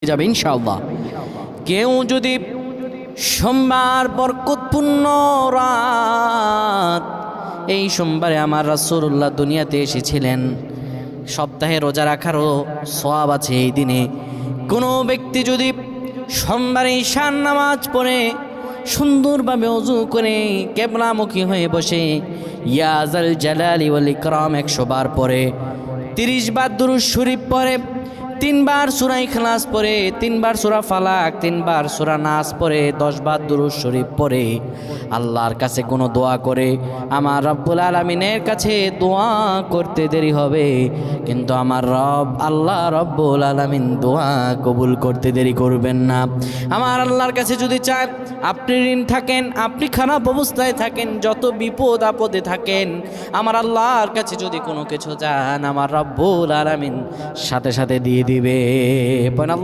যাবে ইনশাআল্লাহ। কেউ যদি সোমবার বরকতপূর্ণ রাত, এই সোমবারে আমার রাসূলুল্লাহ দুনিয়াতে এসেছিলেন, সপ্তাহে রোজা রাখারও সওয়াব আছে এই দিনে। কোনো ব্যক্তি যদি সোমবারে ঈশার নামাজ পড়ে সুন্দরভাবে ওযু করে কিবলামুখী হয়ে বসে ইয়া যাল জালালি ওয়াল ইকরাম 100 বার পড়ে, 30 বার দুরূদ শরীফ পড়ে, 3 বার সূরা ইখলাস পড়ে, 3 বার সূরা ফালাক, 3 বার সূরা নাস পড়ে, 10 বার দুরূদ শরীফ পড়ে, আল্লাহর কাছে কোনো দোয়া করে, আমার রব্বুল আলামিনের কাছে দোয়া করতে দেরি হবে, কিন্তু আমার রব আল্লাহ রব্বুল আলামিন দোয়া কবুল করতে দেরি করবেন না। আমার আল্লাহর কাছে যদি চান, আপনি ঋণ থাকেন, আপনি খারাপ অবস্থায় থাকেন, যত বিপদ আপদে থাকেন, আমার আল্লাহর কাছে যদি কোনো কিছু চান, আমার রব্বুল আলামিন সাথে সাথে দিয়ে দিবে।